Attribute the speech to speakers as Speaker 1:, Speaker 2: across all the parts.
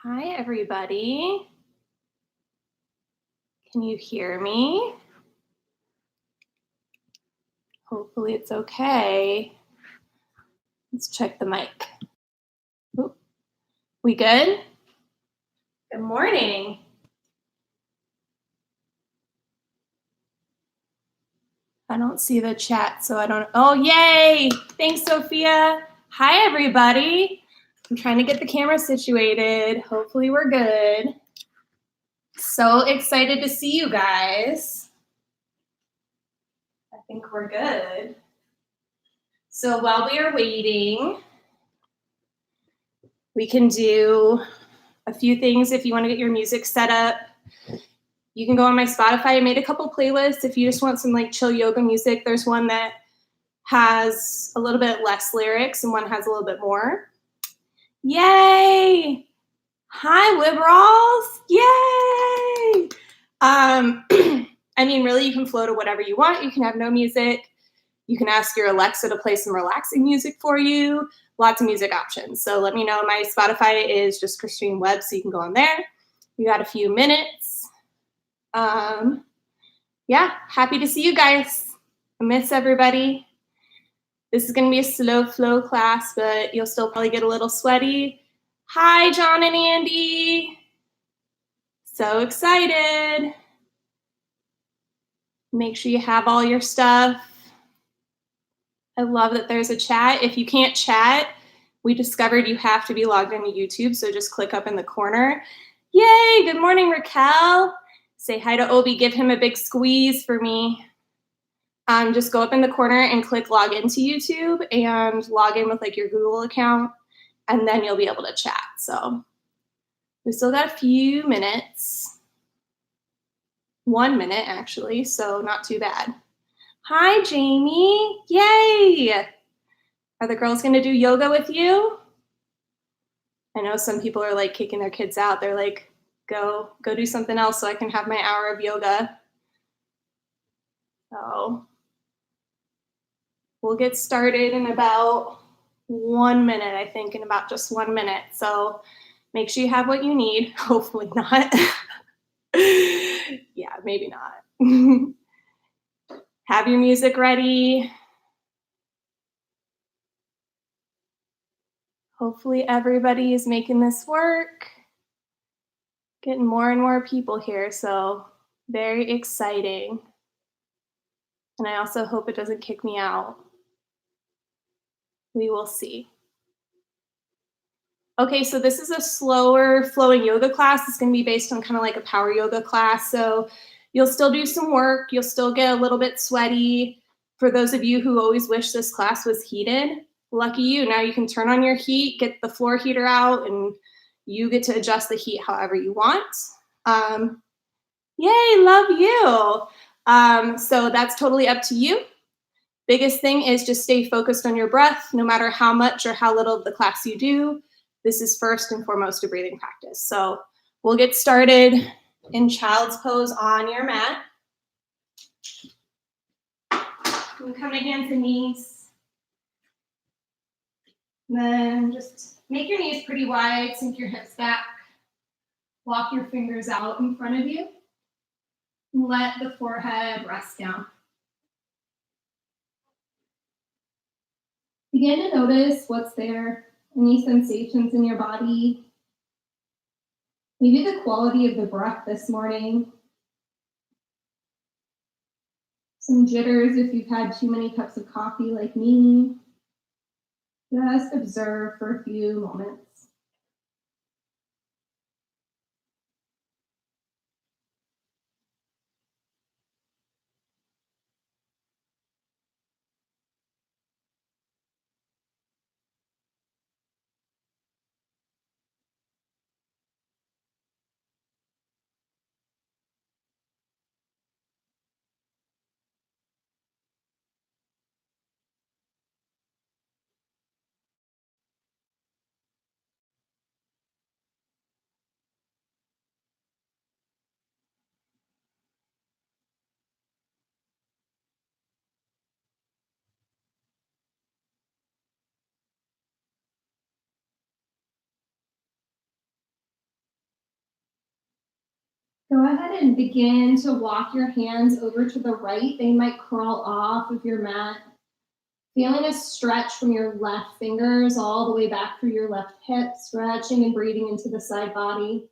Speaker 1: Hi, everybody. Can you hear me? Hopefully it's okay. Let's check the mic. Oop. We good? Good morning. I don't see the chat, so I don't. Oh, yay! Thanks, Sophia. Hi, everybody. I'm trying to get the camera situated. Hopefully we're good. So excited to see you guys. I think we're good. So while we are waiting, we can do a few things if you want to get your music set up. You can go on my Spotify. I made a couple playlists. If you just want some like chill yoga music, there's one that has a little bit less lyrics and one has a little bit more. Yay! Hi, liberals! Yay! I mean, really, you can flow to whatever you want. You can have no music. You can ask your Alexa to play some relaxing music for you. Lots of music options. So let me know. My Spotify is just Christine Webb, so you can go on there. You got a few minutes. Yeah, happy to see you guys. I miss everybody. This is going to be a slow flow class, but you'll still probably get a little sweaty. Hi, John and Andy. So excited. Make sure you have all your stuff. I love that there's a chat. If you can't chat, we discovered you have to be logged into YouTube, so just click up in the corner. Yay, good morning, Raquel. Say hi to Obi, give him a big squeeze for me. Just go up in the corner and click log into YouTube and log in with like your Google account, and then you'll be able to chat. So we still got a few minutes. 1 minute actually, so not too bad. Hi, Jamie. Yay! Are the girls gonna do yoga with you? I know some people are like kicking their kids out. They're like, go do something else so I can have my hour of yoga. So we'll get started in about 1 minute, I think, in about just 1 minute. So make sure you have what you need. Hopefully not. Yeah, maybe not. Have your music ready. Hopefully everybody is making this work. Getting more and more people here, so very exciting. And I also hope it doesn't kick me out. We will see. Okay, so this is a slower flowing yoga class. It's going to be based on kind of like a power yoga class. So you'll still do some work. You'll still get a little bit sweaty. For those of you who always wish this class was heated, lucky you. Now you can turn on your heat, get the floor heater out, and you get to adjust the heat however you want. Yay, love you. So that's totally up to you. Biggest thing is just stay focused on your breath, no matter how much or how little of the class you do. This is first and foremost a breathing practice. So we'll get started in child's pose on your mat. You can come to hands and knees. And then just make your knees pretty wide, sink your hips back. Walk your fingers out in front of you. And let the forehead rest down. Begin to notice what's there, any sensations in your body. Maybe the quality of the breath this morning. Some jitters if you've had too many cups of coffee like me. Just observe for a few moments. Go ahead and begin to walk your hands over to the right. They might crawl off of your mat. Feeling a stretch from your left fingers all the way back through your left hip, stretching and breathing into the side body.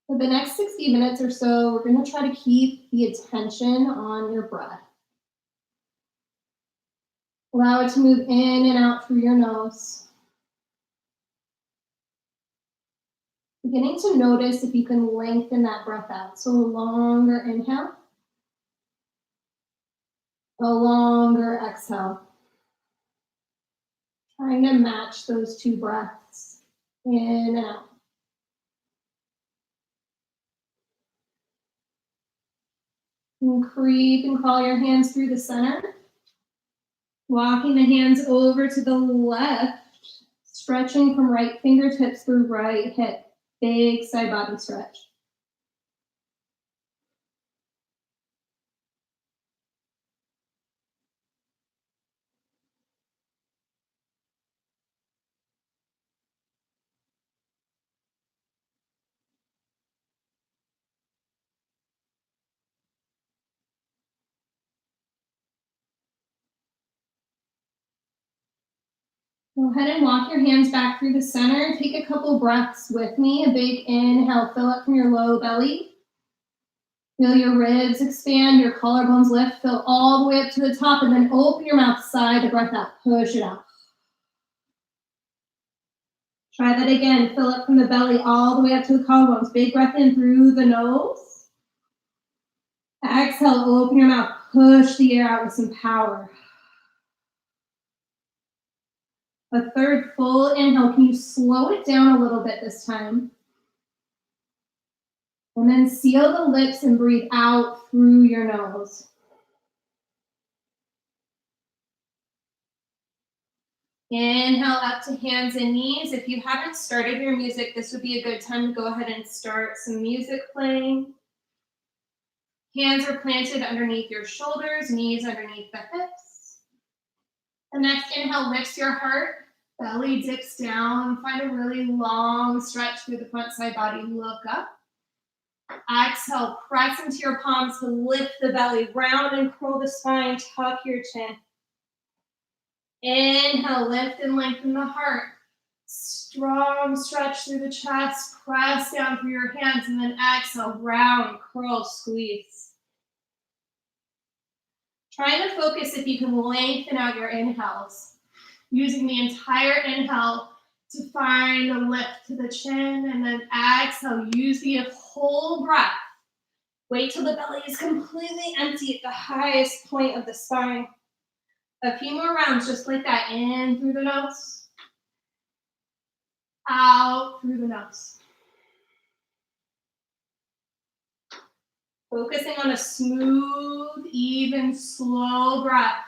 Speaker 1: For the next 60 minutes or so, we're going to try to keep the attention on your breath. Allow it to move in and out through your nose. Beginning to notice if you can lengthen that breath out. So a longer inhale, a longer exhale. Trying to match those two breaths in and out. And creep and crawl your hands through the center. Walking the hands over to the left, stretching from right fingertips through right hip. Big side body stretch. Go ahead and walk your hands back through the center. Take a couple breaths with me. A big inhale, fill up from your low belly. Feel your ribs expand, your collarbones lift, fill all the way up to the top, and then open your mouth, sigh the breath out, push it out. Try that again, fill up from the belly all the way up to the collarbones. Big breath in through the nose. Exhale, open your mouth, push the air out with some power. A third full inhale. Can you slow it down a little bit this time? And then seal the lips and breathe out through your nose. Inhale up to hands and knees. If you haven't started your music, this would be a good time to go ahead and start some music playing. Hands are planted underneath your shoulders, knees underneath the hips. The next inhale lifts your heart. Belly dips down. Find a really long stretch through the front side body. Look up. Exhale, press into your palms to lift the belly. Round and curl the spine. Tuck your chin. Inhale, lift and lengthen the heart. Strong stretch through the chest. Press down through your hands. And then exhale, round, curl, squeeze. Try to focus if you can lengthen out your inhales. Using the entire inhale to find a lift to the chin, and then exhale, use the whole breath. Wait till the belly is completely empty at the highest point of the spine. A few more rounds just like that, in through the nose, out through the nose. Focusing on a smooth, even, slow breath.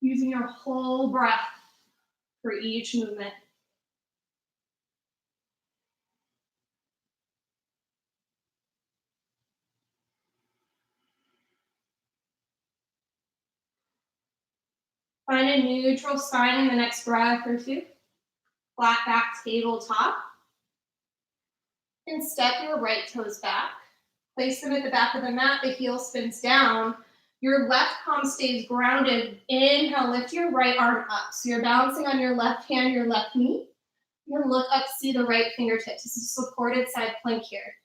Speaker 1: Using your whole breath for each movement. Find a neutral spine in the next breath or two. Flat back tabletop. And step your right toes back. Place them at the back of the mat. The heel spins down. Your left palm stays grounded. Inhale, lift your right arm up. So you're balancing on your left hand, your left knee. You can look up, see the right fingertips. This is a supported side plank here.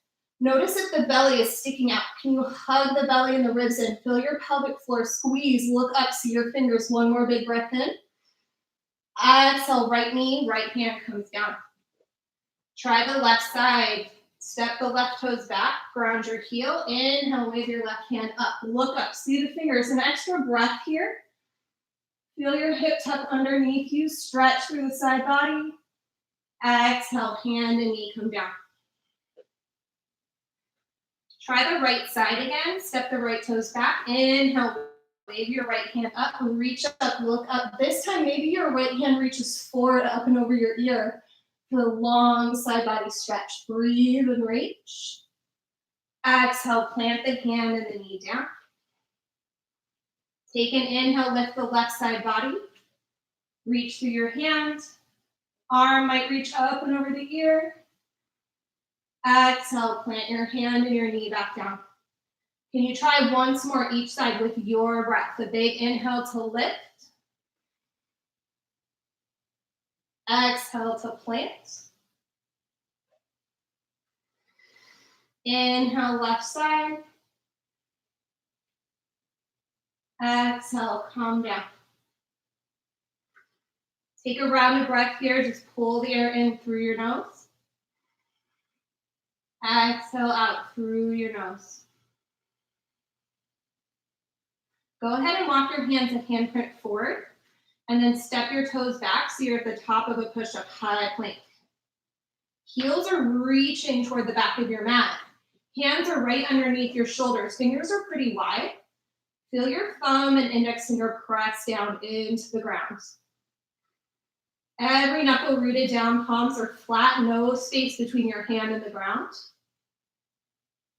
Speaker 1: Notice if the belly is sticking out. Can you hug the belly and the ribs in? Feel your pelvic floor squeeze. Look up, see your fingers. One more big breath in. Exhale, right knee, right hand comes down. Try the left side. Step the left toes back, ground your heel. Inhale, wave your left hand up. Look up, see the fingers. An extra breath here. Feel your hip tuck underneath you. Stretch through the side body. Exhale, hand and knee come down. Try the right side again. Step the right toes back. Inhale, wave your right hand up and reach up, look up. This time, maybe your right hand reaches forward, up and over your ear. For a long side body stretch. Breathe and reach. Exhale, plant the hand and the knee down. Take an inhale, lift the left side body. Reach through your hands. Arm might reach up and over the ear. Exhale, plant your hand and your knee back down. Can you try once more each side with your breath? A big inhale to lift. Exhale to plant. Inhale, left side. Exhale, calm down. Take a round of breath here. Just pull the air in through your nose. Exhale out through your nose. Go ahead and walk your hands at handprint forward, and then step your toes back so you're at the top of a push-up, high plank. Heels are reaching toward the back of your mat. Hands are right underneath your shoulders. Fingers are pretty wide. Feel your thumb and index finger press down into the ground. Every knuckle rooted down, palms are flat, no space between your hand and the ground.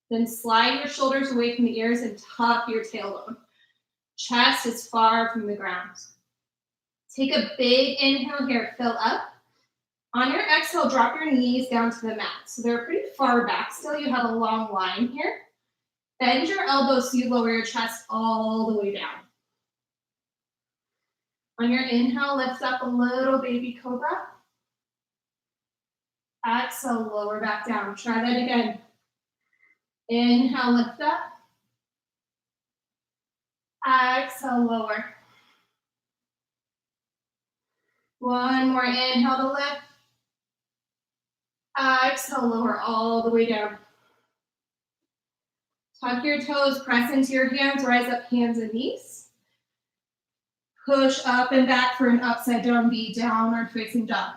Speaker 1: Then slide your shoulders away from the ears and tuck your tailbone. Chest is far from the ground. Take a big inhale here, fill up. On your exhale, drop your knees down to the mat. So they're pretty far back still. You have a long line here. Bend your elbows so you lower your chest all the way down. On your inhale, lift up a little baby cobra. Exhale, lower back down. Try that again. Inhale, lift up. Exhale, lower. One more inhale to lift. Exhale, lower all the way down. Tuck your toes, press into your hands, rise up hands and knees. Push up and back for an upside down V, downward facing dog.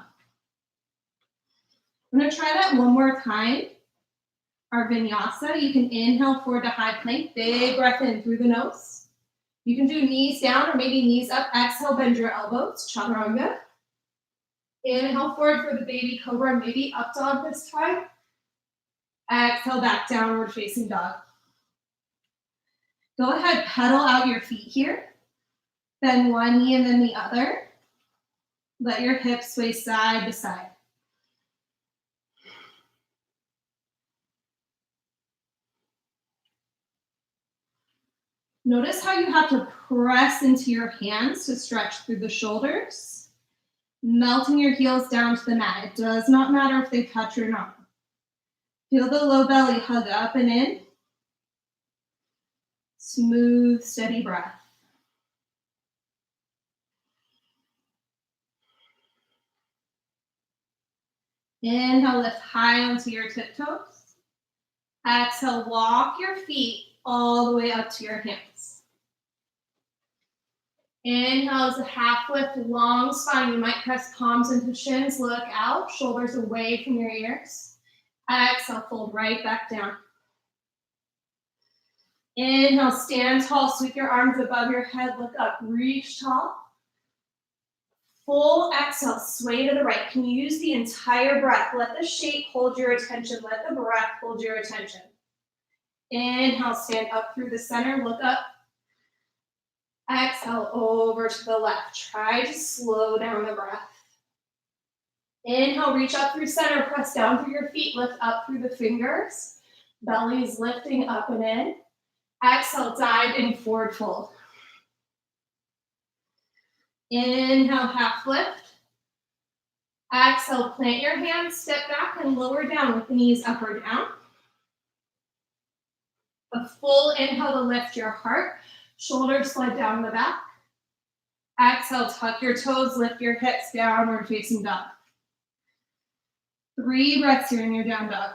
Speaker 1: I'm going to try that one more time. Our vinyasa, you can inhale forward to high plank, big breath in through the nose. You can do knees down or maybe knees up. Exhale, bend your elbows, chaturanga. Inhale forward for the baby cobra, maybe up dog this time. Exhale, back downward facing dog. Go ahead, pedal out your feet here. Bend one knee and then the other. Let your hips sway side to side. Notice how you have to press into your hands to stretch through the shoulders, melting your heels down to the mat. It does not matter if they touch or not. Feel the low belly hug up and in. Smooth, steady breath. Inhale, lift high onto your tiptoes. Exhale, walk your feet all the way up to your hands. Inhale is a half lift, long spine. You might press palms into shins, look out, shoulders away from your ears. Exhale, fold right back down. Inhale, stand tall, sweep your arms above your head, look up, reach tall. Full exhale, sway to the right. Can you use the entire breath? Let the shape hold your attention. Let the breath hold your attention. Inhale, stand up through the center, look up. Exhale, over to the left. Try to slow down the breath. Inhale, reach up through center, press down through your feet, lift up through the fingers. Belly is lifting up and in. Exhale, dive in, forward fold. Inhale, half lift. Exhale, plant your hands, step back and lower down with the knees up or down. A full inhale to lift your heart. Shoulders slide down the back. Exhale, tuck your toes, lift your hips, downward facing dog. 3 breaths here in your down dog.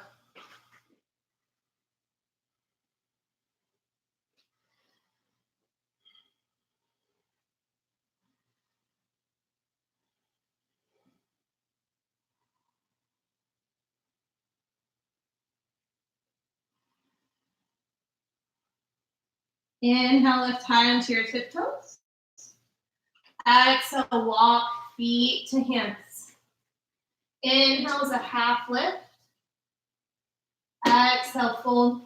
Speaker 1: Inhale, lift high onto your tiptoes. Exhale, walk feet to hands. Inhale is a half lift. Exhale, fold.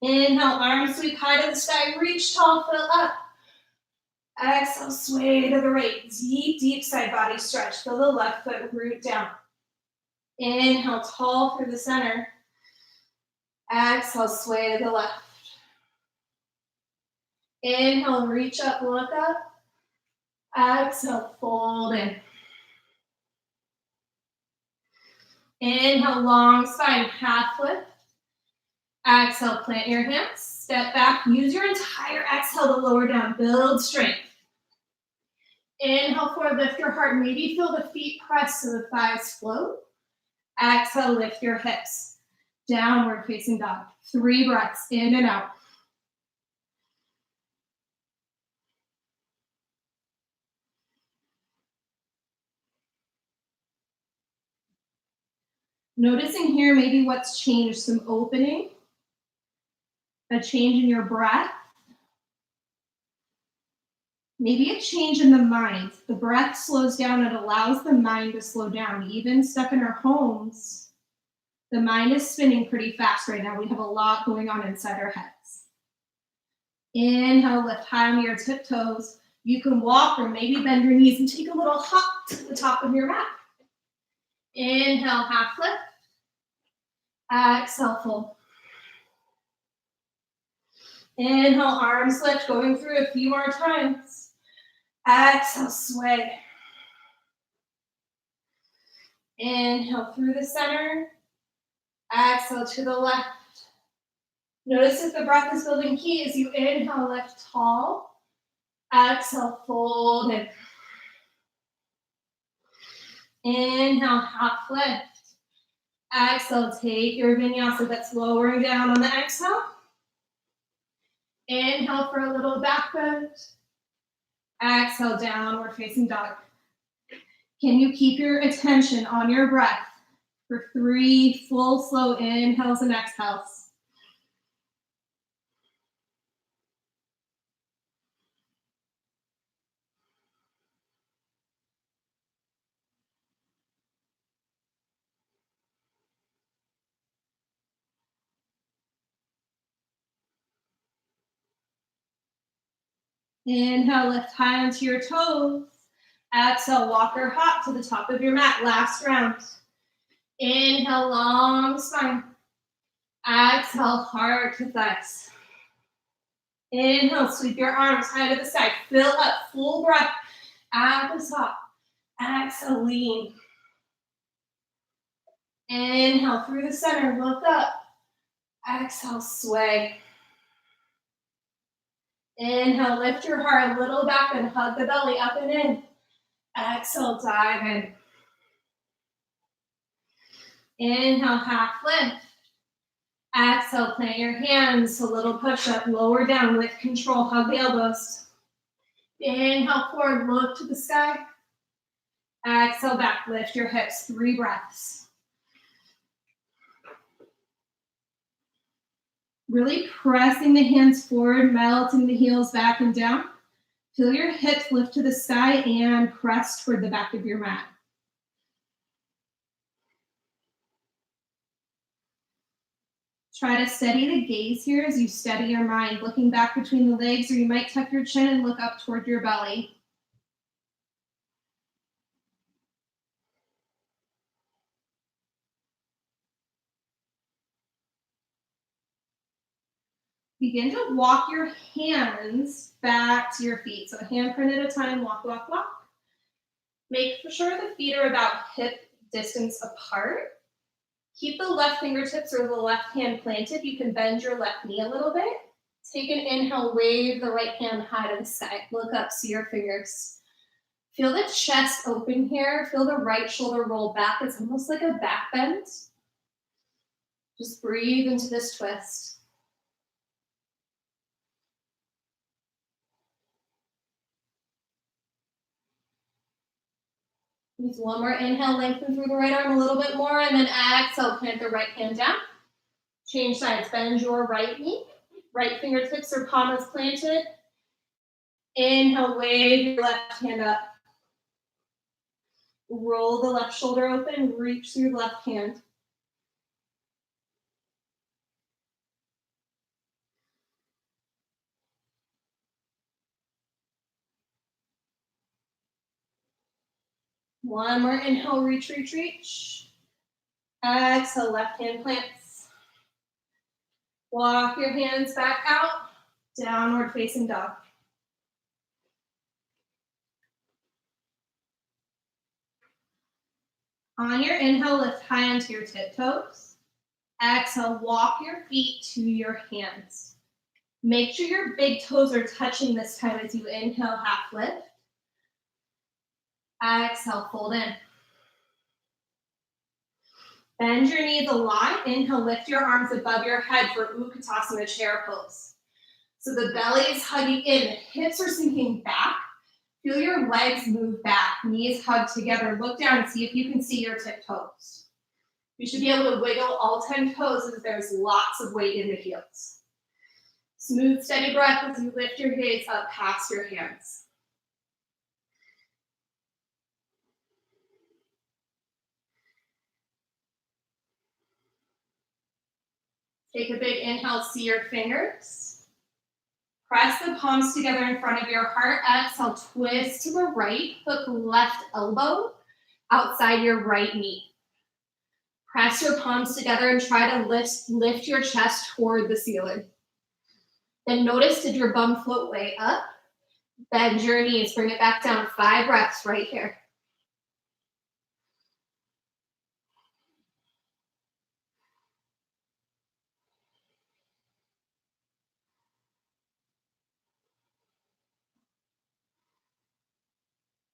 Speaker 1: Inhale, arms sweep high to the sky, reach tall, fill up. Exhale, sway to the right. Deep, deep side body stretch. Feel the left foot root down. Inhale, tall through the center. Exhale, sway to the left. Inhale, reach up, look up. Exhale, fold in. Inhale, long spine, half lift. Exhale, plant your hands, step back. Use your entire exhale to lower down, build strength. Inhale, forward, lift your heart. Maybe feel the feet press so the thighs float. Exhale, lift your hips. Downward facing dog. 3 breaths, in and out. Noticing here maybe what's changed, some opening, a change in your breath, maybe a change in the mind. The breath slows down, it allows the mind to slow down. Even stuck in our homes, the mind is spinning pretty fast right now. We have a lot going on inside our heads. Inhale, lift high on your tiptoes. You can walk or maybe bend your knees and take a little hop to the top of your mat. Inhale, half lift. Exhale, fold. Inhale, arms lift, going through a few more times. Exhale, sway. Inhale through the center. Exhale to the left. Notice if the breath is building key as you inhale, lift tall. Exhale, fold in. Inhale, half lift. Exhale, take your vinyasa that's lowering down on the exhale. Inhale for a little back bend. Exhale, downward facing dog. Can you keep your attention on your breath for 3 full slow inhales and exhales? Inhale, lift high onto your toes. Exhale, walk or hop to the top of your mat. Last round. Inhale, long spine. Exhale, heart to thighs. Inhale, sweep your arms high to the side. Fill up, full breath at the top. Exhale, lean. Inhale through the center, look up. Exhale, sway. Inhale, lift your heart a little back and hug the belly up and in. Exhale, dive in. Inhale, half lift. Exhale, plant your hands, a little push up, lower down with control, hug the elbows. Inhale forward, look to the sky. Exhale back, lift your hips, 3 breaths. Really pressing the hands forward, melting the heels back and down. Feel your hips lift to the sky and press toward the back of your mat. Try to steady the gaze here as you steady your mind, looking back between the legs, or you might tuck your chin and look up toward your belly. Begin to walk your hands back to your feet. So a hand print at a time, walk, walk, walk. Make sure the feet are about hip distance apart. Keep the left fingertips or the left hand planted. You can bend your left knee a little bit. Take an inhale, wave the right hand high to the sky. Look up, see your fingers. Feel the chest open here. Feel the right shoulder roll back. It's almost like a back bend. Just breathe into this twist. Use one more inhale, lengthen through the right arm a little bit more, and then exhale, plant the right hand down. Change sides, bend your right knee. Right fingertips or palm is planted. Inhale, wave your left hand up. Roll the left shoulder open, reach through the left hand. One more inhale, reach, reach, reach. Exhale, left hand plants. Walk your hands back out, downward facing dog. On your inhale, lift high onto your tiptoes. Exhale, walk your feet to your hands. Make sure your big toes are touching this time as you inhale, half lift. Exhale, fold in. Bend your knees a lot. Inhale, lift your arms above your head for Utkatasana chair pose. So the belly is hugging in, the hips are sinking back. Feel your legs move back, knees hug together. Look down and see if you can see your tiptoes. You should be able to wiggle all 10 toes as there's lots of weight in the heels. Smooth, steady breath as you lift your gaze up past your hands. Take a big inhale, see your fingers. Press the palms together in front of your heart. Exhale, twist to the right, hook left elbow outside your right knee. Press your palms together and try to lift your chest toward the ceiling. Then notice, did your bum float way up? Bend your knees, bring it back down. 5 breaths right here.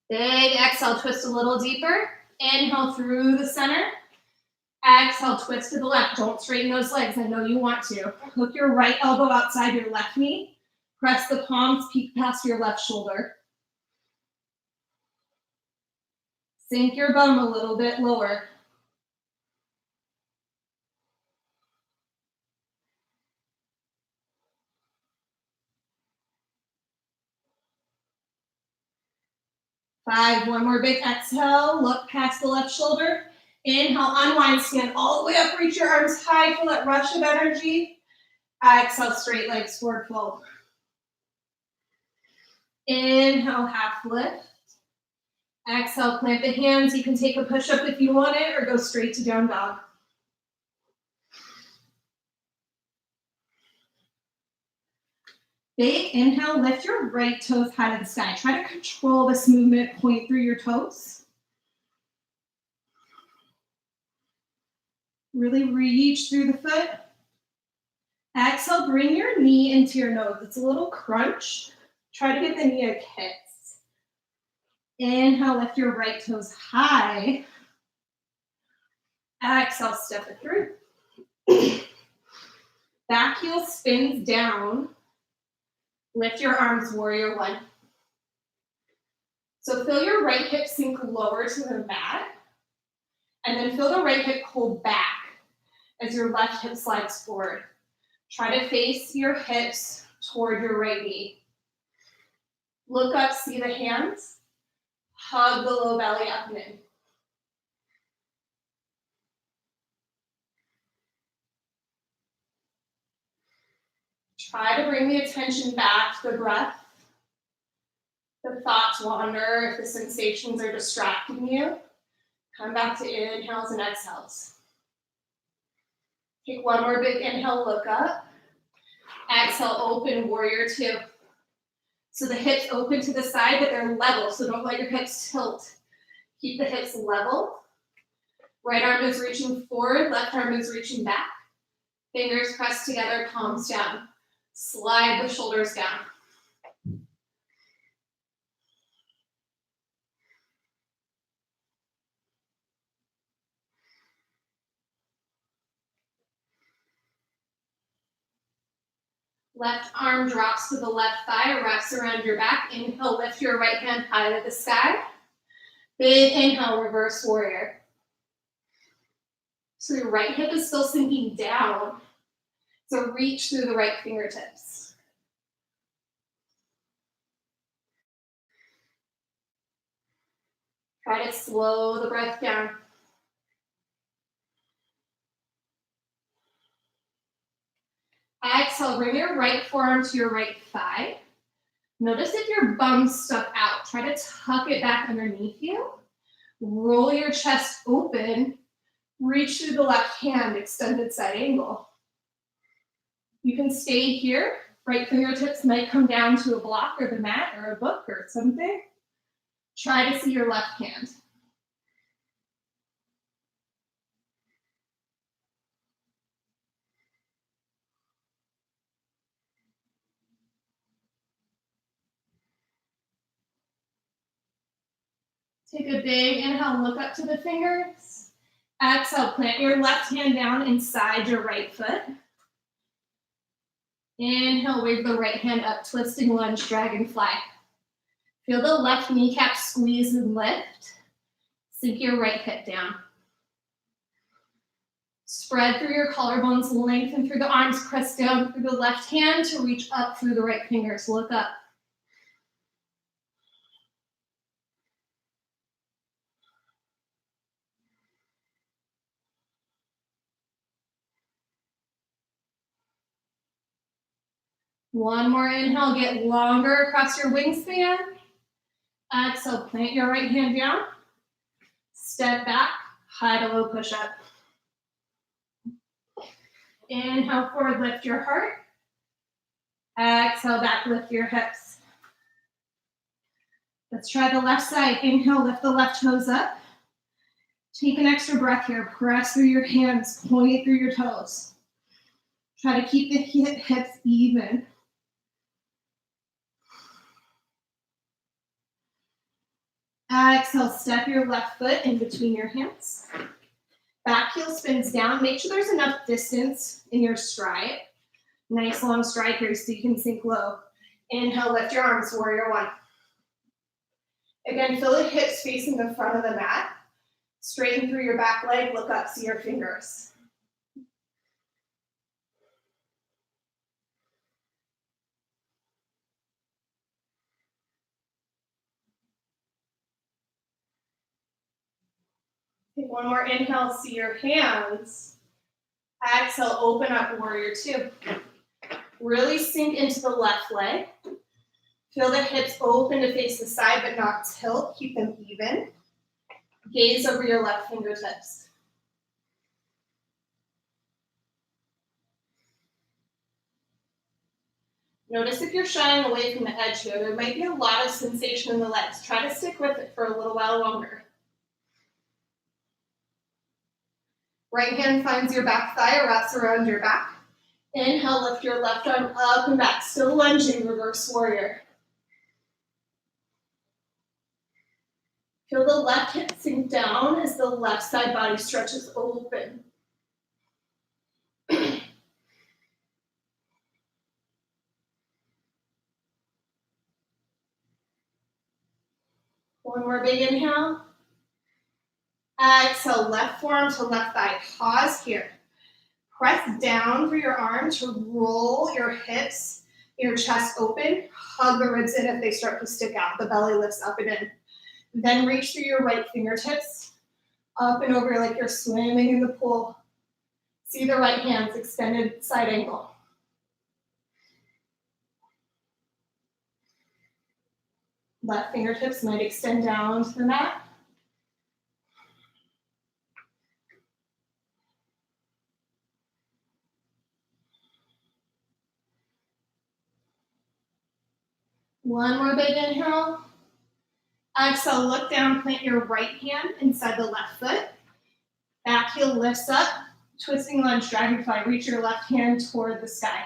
Speaker 1: Big exhale, twist a little deeper. Inhale through the center. Exhale, twist to the left. Don't straighten those legs. I know you want to. Hook your right elbow outside your left knee. Press the palms, peek past your left shoulder. Sink your bum a little bit lower. Five, one more big exhale. Look past the left shoulder. Inhale, unwind, stand all the way up, reach your arms high, feel that rush of energy. Exhale, straight legs forward fold. Inhale, half lift. Exhale, plant the hands. You can take a push-up if you want it, or go straight to down dog. Big inhale, lift your right toes high to the sky. Try to control this movement, point through your toes. Really reach through the foot. Exhale, bring your knee into your nose. It's a little crunch. Try to get the knee a kiss. Inhale, lift your right toes high. Exhale, step it through. Back heel spins down. Lift your arms, warrior one. So feel your right hip sink lower to the mat. And then feel the right hip pull back as your left hip slides forward. Try to face your hips toward your right knee. Look up, see the hands. Hug the low belly up and in. Try to bring the attention back to the breath. The thoughts wander if the sensations are distracting you. Come back to inhales and exhales. Take one more big inhale, look up. Exhale, open, warrior two. So the hips open to the side, but they're level, so don't let your hips tilt. Keep the hips level. Right arm is reaching forward, left arm is reaching back. Fingers pressed together, palms down. Slide the shoulders down. Left arm drops to the left thigh, wraps around your back. Inhale, lift your right hand high to the sky. Big inhale, reverse warrior. So your right hip is still sinking down. So reach through the right fingertips. Try to slow the breath down. Exhale, bring your right forearm to your right thigh. Notice if your bum's stuck out. Try to tuck it back underneath you. Roll your chest open. Reach through the left hand, extended side angle. You can stay here. Right fingertips might come down to a block or the mat or a book or something. Try to see your left hand. Take a big inhale, look up to the fingers. Exhale, plant your left hand down inside your right foot. Inhale, wave the right hand up, twisting lunge, dragonfly. Feel the left kneecap squeeze and lift. Sink your right hip down. Spread through your collarbones, lengthen through the arms, press down through the left hand to reach up through the right fingers. Look up. One more inhale, get longer across your wingspan. Exhale, plant your right hand down. Step back, high to low push-up. Inhale, forward, lift your heart. Exhale, back, lift your hips. Let's try the left side. Inhale, lift the left toes up. Take an extra breath here. Press through your hands, point through your toes. Try to keep the hips even. Exhale, step your left foot in between your hands. Back heel spins down. Make sure there's enough distance in your stride. Nice long stride here so you can sink low. Inhale, lift your arms, warrior one. Again, feel the hips facing the front of the mat. Straighten through your back leg, look up, see your fingers. Take one more inhale, see your hands. Exhale, open up, warrior two. Really sink into the left leg. Feel the hips open to face the side, but not tilt. Keep them even. Gaze over your left fingertips. Notice if you're shying away from the edge here. There might be a lot of sensation in the legs. Try to stick with it for a little while longer. Right hand finds your back thigh or wraps around your back. Inhale, lift your left arm up and back. Still lunging, reverse warrior. Feel the left hip sink down as the left side body stretches open. One more big inhale. Exhale, left forearm to left thigh. Pause here. Press down through your arm to roll your hips, your chest open. Hug the ribs in if they start to stick out. The belly lifts up and in. Then reach through your right fingertips, up and over like you're swimming in the pool. See the right hands, extended side angle. Left fingertips might extend down to the mat. One more big inhale. Exhale, look down, plant your right hand inside the left foot. Back heel lifts up, twisting lunge, dragonfly. Reach your left hand toward the sky.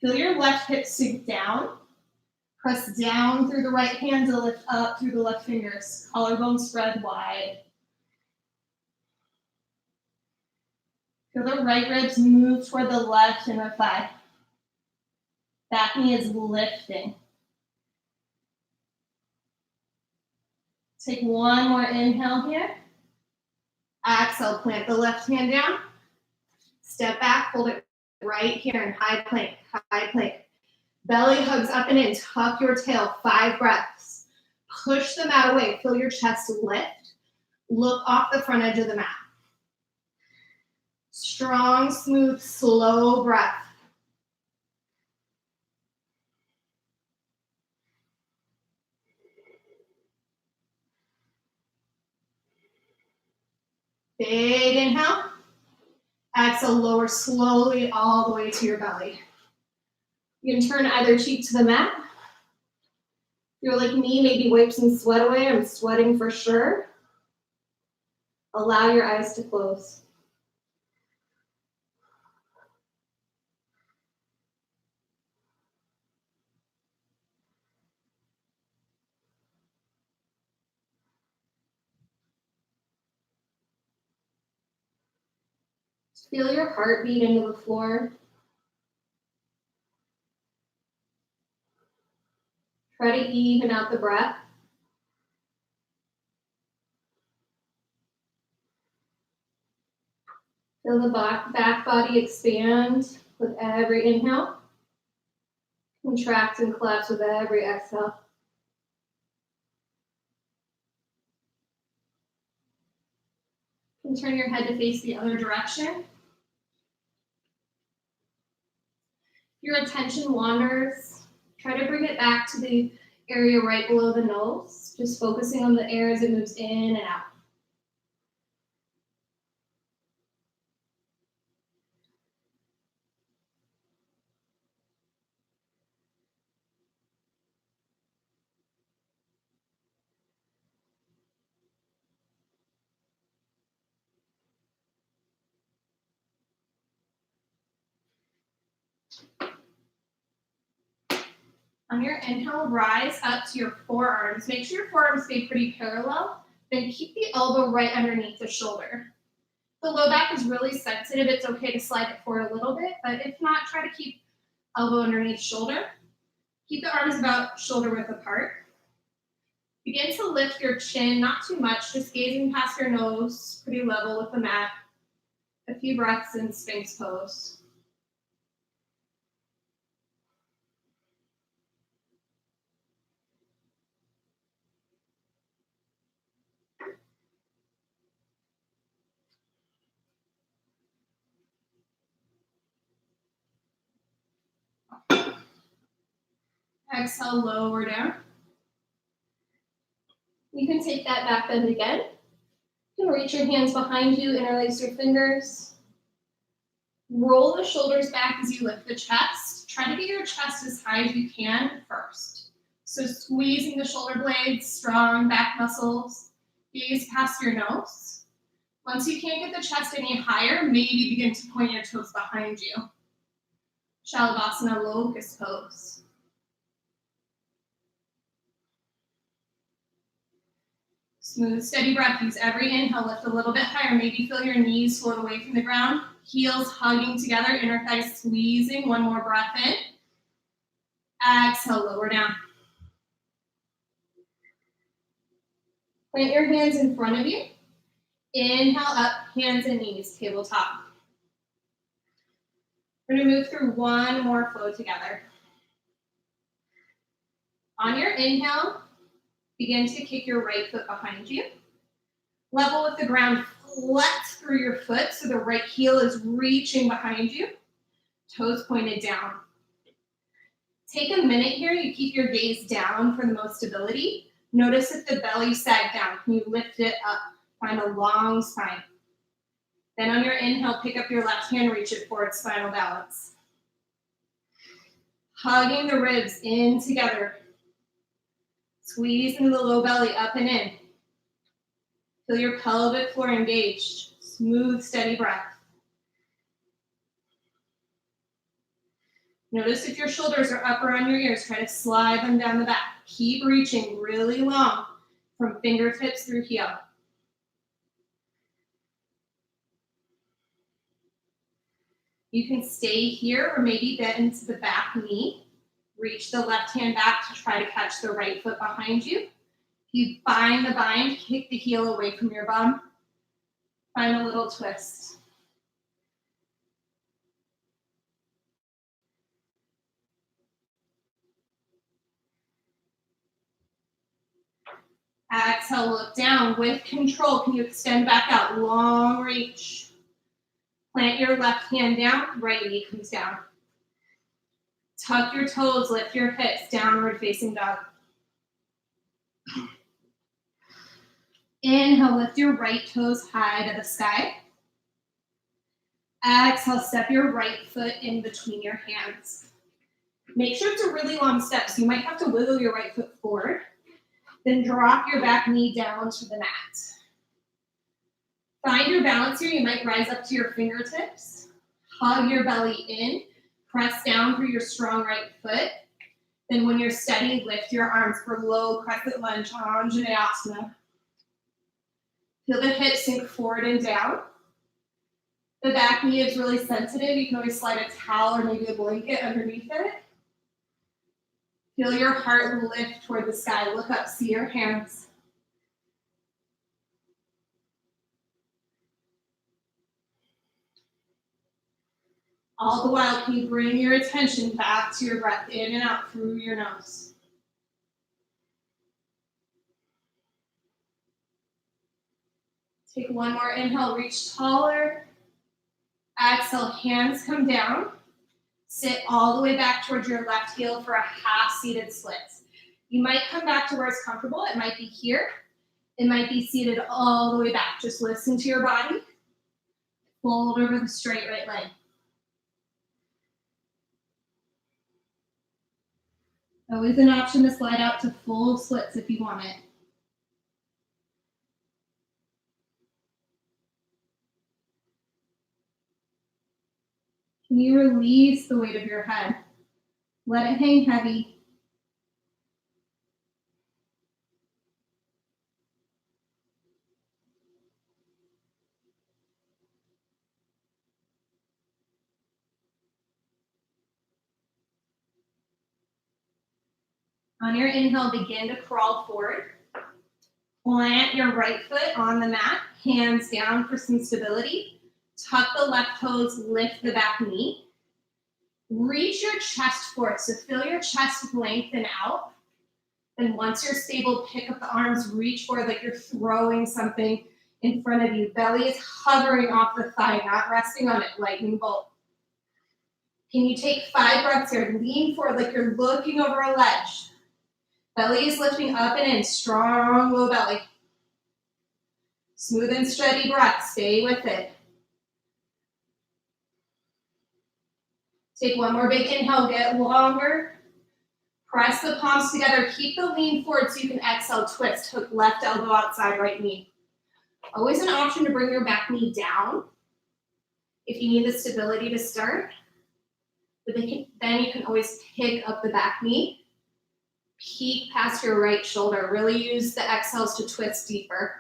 Speaker 1: Feel your left hip sink down. Press down through the right hand to lift up through the left fingers. Collarbone spread wide. Feel the right ribs move toward the left inner thigh. Back knee is lifting. Take one more inhale here. Exhale, plant the left hand down. Step back, hold it right here in high plank, high plank. Belly hugs up and in, tuck your tail, 5 breaths. Push the mat away, feel your chest lift. Look off the front edge of the mat. Strong, smooth, slow breath. Big inhale. Exhale, lower slowly all the way to your belly. You can turn either cheek to the mat. If you're like me, maybe wipe some sweat away. I'm sweating for sure. Allow your eyes to close. Feel your heartbeat into the floor. Try to even out the breath. Feel the back body expand with every inhale. Contract and collapse with every exhale. And turn your head to face the other direction. If your attention wanders, try to bring it back to the area right below the nose, just focusing on the air as it moves in and out. On your inhale, rise up to your forearms. Make sure your forearms stay pretty parallel. Then keep the elbow right underneath the shoulder. If the low back is really sensitive, it's okay to slide it forward a little bit, but if not, try to keep elbow underneath shoulder. Keep the arms about shoulder width apart. Begin to lift your chin, not too much, just gazing past your nose, pretty level with the mat. A few breaths in Sphinx pose. Exhale, lower down. You can take that back bend again. You can reach your hands behind you, interlace your fingers. Roll the shoulders back as you lift the chest. Try to get your chest as high as you can first. So squeezing the shoulder blades, strong back muscles. Gaze past your nose. Once you can't get the chest any higher, maybe begin to point your toes behind you. Shalabhasana, locust pose. Smooth, steady breath. Use every inhale, lift a little bit higher. Maybe feel your knees float away from the ground. Heels hugging together, inner thighs squeezing. One more breath in. Exhale, lower down. Plant your hands in front of you. Inhale up, hands and knees, tabletop. We're going to move through one more flow together. On your inhale, begin to kick your right foot behind you. Level with the ground, flex through your foot so the right heel is reaching behind you. Toes pointed down. Take a minute here, you keep your gaze down for the most stability. Notice if the belly sag down. Can you lift it up? Find a long spine. Then on your inhale, pick up your left hand, reach it forward, spinal balance. Hugging the ribs in together. Squeeze into the low belly, up and in. Feel your pelvic floor engaged. Smooth, steady breath. Notice if your shoulders are up around your ears, try to slide them down the back. Keep reaching really long from fingertips through heel. You can stay here or maybe bend to the back knee. Reach the left hand back to try to catch the right foot behind you. If you find the bind, kick the heel away from your bum. Find a little twist. Exhale, look down. With control, can you extend back out? Long reach. Plant your left hand down, right knee comes down. Tuck your toes, lift your hips, downward facing dog. Inhale, lift your right toes high to the sky. Exhale, step your right foot in between your hands. Make sure it's a really long step, so you might have to wiggle your right foot forward. Then drop your back knee down to the mat. Find your balance here. You might rise up to your fingertips. Hug your belly in. Press down through your strong right foot. Then when you're steady, lift your arms for low crescent lunge, Anjaneyasana. Feel the hips sink forward and down. The back knee is really sensitive. You can always slide a towel or maybe a blanket underneath it. Feel your heart lift toward the sky. Look up, see your hands. All the while, can you bring your attention back to your breath in and out through your nose? Take one more inhale, reach taller. Exhale, hands come down. Sit all the way back towards your left heel for a half seated split. You might come back to where it's comfortable. It might be here. It might be seated all the way back. Just listen to your body. Fold over the straight right leg. Always an option to slide out to full splits if you want it. Can you release the weight of your head? Let it hang heavy. On your inhale, begin to crawl forward. Plant your right foot on the mat, hands down for some stability. Tuck the left toes, lift the back knee. Reach your chest forward, so feel your chest lengthen out. Then once you're stable, pick up the arms, reach forward like you're throwing something in front of you. Belly is hovering off the thigh, not resting on it, lightning bolt. Can you take 5 breaths here? Lean forward like you're looking over a ledge. Belly is lifting up and in, strong low belly. Smooth and steady breath, stay with it. Take one more big inhale, get longer. Press the palms together, keep the lean forward so you can exhale, twist, hook left elbow outside right knee. Always an option to bring your back knee down if you need the stability to start. But then you can always pick up the back knee, peek past your right shoulder. Really use the exhales to twist deeper.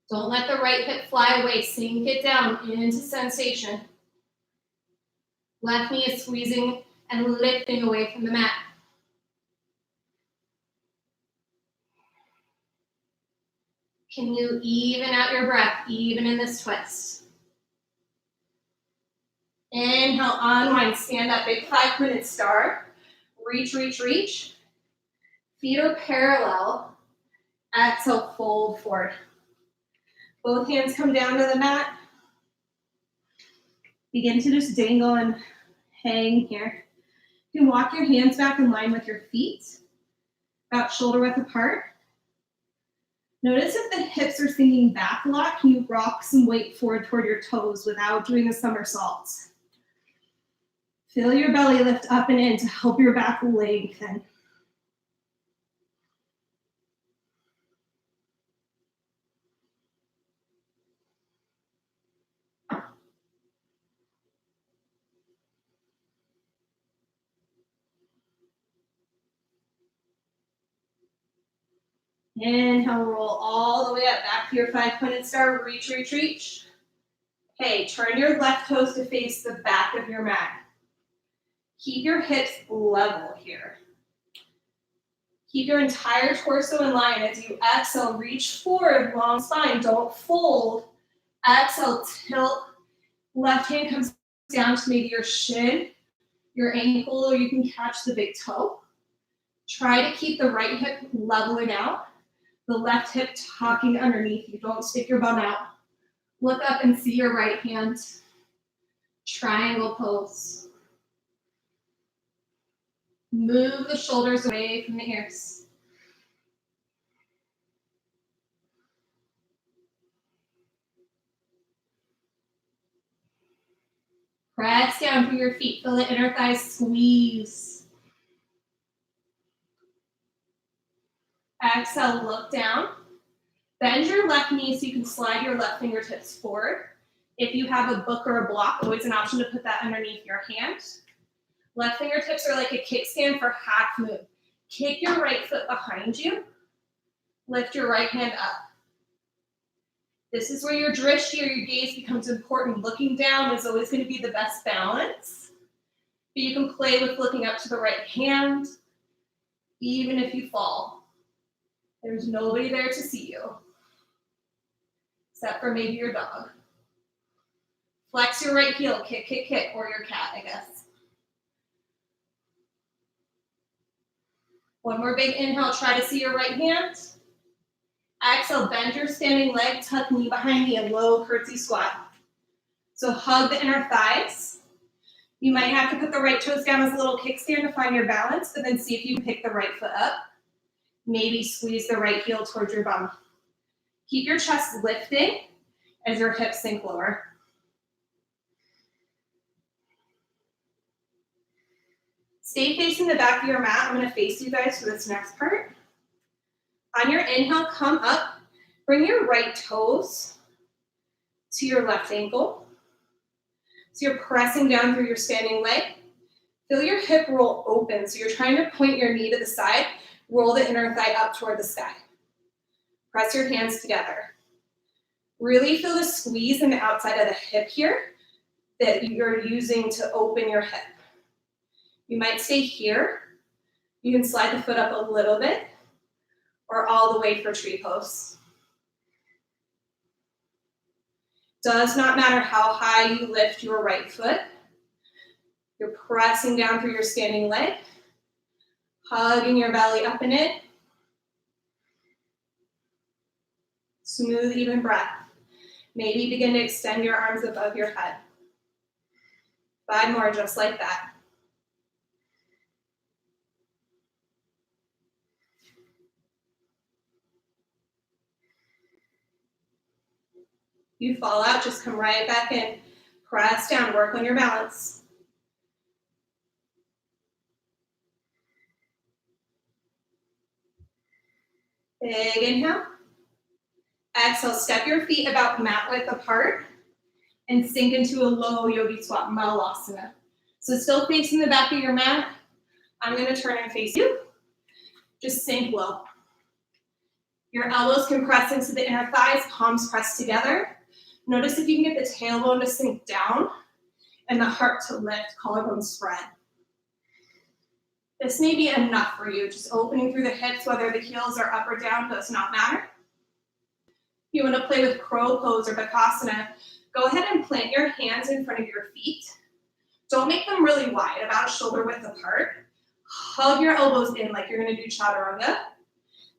Speaker 1: Don't let the right hip fly away. Sink it down into sensation. Left knee is squeezing and lifting away from the mat. Can you even out your breath, even in this twist? Inhale, unwind, stand up, big 5-minute star. Reach, reach, reach. Feet are parallel. Exhale, fold forward. Both hands come down to the mat. Begin to just dangle and hang here. You can walk your hands back in line with your feet, about shoulder width apart. Notice if the hips are sinking back a lot, can you rock some weight forward toward your toes without doing a somersault? Feel your belly lift up and in to help your back lengthen. Inhale, roll all the way up, back to your 5-minute star, reach, reach, reach. Okay, turn your left toes to face the back of your mat. Keep your hips level here. Keep your entire torso in line as you exhale, reach forward, long spine, don't fold. Exhale, tilt, left hand comes down to maybe your shin, your ankle, or you can catch the big toe. Try to keep the right hip leveling out, the left hip tucking underneath you. Don't stick your bum out. Look up and see your right hand. Triangle pose. Move the shoulders away from the ears. Press down through your feet. Feel the inner thighs squeeze. Exhale, look down. Bend your left knee so you can slide your left fingertips forward. If you have a book or a block, always an option to put that underneath your hand. Left fingertips are like a kickstand for half move. Kick your right foot behind you. Lift your right hand up. This is where your drishti or your gaze becomes important. Looking down is always going to be the best balance. But you can play with looking up to the right hand, even if you fall. There's nobody there to see you, except for maybe your dog. Flex your right heel, kick, kick, kick, or your cat, I guess. One more big inhale, try to see your right hand. Exhale, bend your standing leg, tuck knee behind knee, and low curtsy squat. So hug the inner thighs. You might have to put the right toes down as a little kickstand to find your balance, but then see if you can pick the right foot up. Maybe squeeze the right heel towards your bum. Keep your chest lifting as your hips sink lower. Stay facing the back of your mat. I'm going to face you guys for this next part. On your inhale, come up. Bring your right toes to your left ankle. So you're pressing down through your standing leg. Feel your hip roll open. So you're trying to point your knee to the side. Roll the inner thigh up toward the sky. Press your hands together. Really feel the squeeze in the outside of the hip here that you're using to open your hip. You might stay here. You can slide the foot up a little bit or all the way for tree pose. Does not matter how high you lift your right foot. You're pressing down through your standing leg, hugging your belly up in it. Smooth, even breath. Maybe begin to extend your arms above your head. 5 more, just like that. You fall out, just come right back in. Press down, work on your balance. Big inhale. Exhale, step your feet about mat width apart and sink into a low yogi squat, malasana. So still facing the back of your mat. I'm going to turn and face you. Just sink low. Your elbows can press into the inner thighs, palms press together. Notice if you can get the tailbone to sink down and the heart to lift, collarbone spread. This may be enough for you, just opening through the hips, whether the heels are up or down, does not matter. If you want to play with crow pose or bakasana, go ahead and plant your hands in front of your feet. Don't make them really wide, about shoulder width apart. Hug your elbows in like you're going to do chaturanga.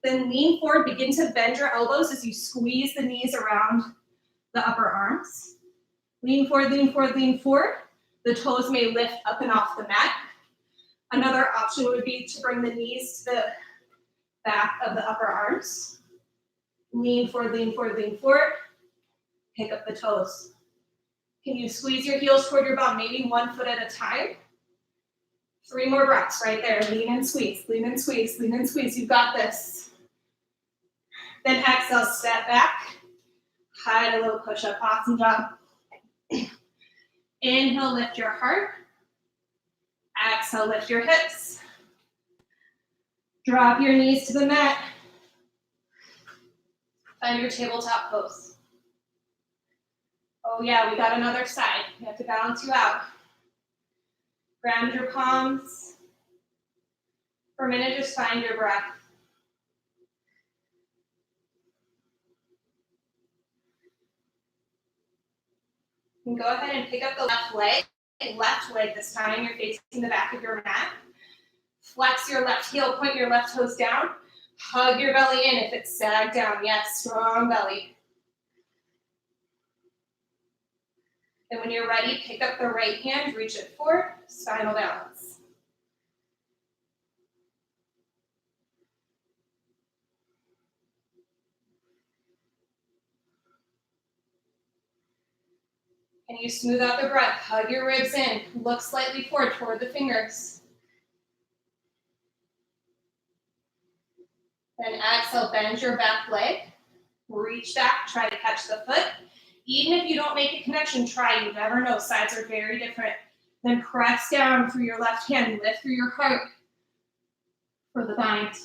Speaker 1: Then lean forward, begin to bend your elbows as you squeeze the knees around the upper arms. Lean forward, lean forward, lean forward. The toes may lift up and off the mat. Another option would be to bring the knees to the back of the upper arms. Lean forward, lean forward, lean forward. Pick up the toes. Can you squeeze your heels toward your bum, maybe 1 foot at a time? 3 more breaths right there. Lean and squeeze, lean and squeeze, lean and squeeze. You've got this. Then exhale, step back. Hide a little push-up, awesome job. Inhale, lift your heart. Exhale, lift your hips. Drop your knees to the mat. Find your tabletop pose. Oh yeah, we got another side. You have to balance you out. Ground your palms. For a minute, just find your breath. You can go ahead and pick up the left leg this time. You're facing the back of your mat. Flex your left heel, point your left toes down. Hug your belly in if it's sagged down. Yes, strong belly. And when you're ready, pick up the right hand, reach it forward, spinal balance. And you smooth out the breath. Hug your ribs in. Look slightly forward toward the fingers. Then exhale, bend your back leg. Reach back, try to catch the foot. Even if you don't make a connection, try. You never know. Sides are very different. Then press down through your left hand. Lift through your heart for the bind.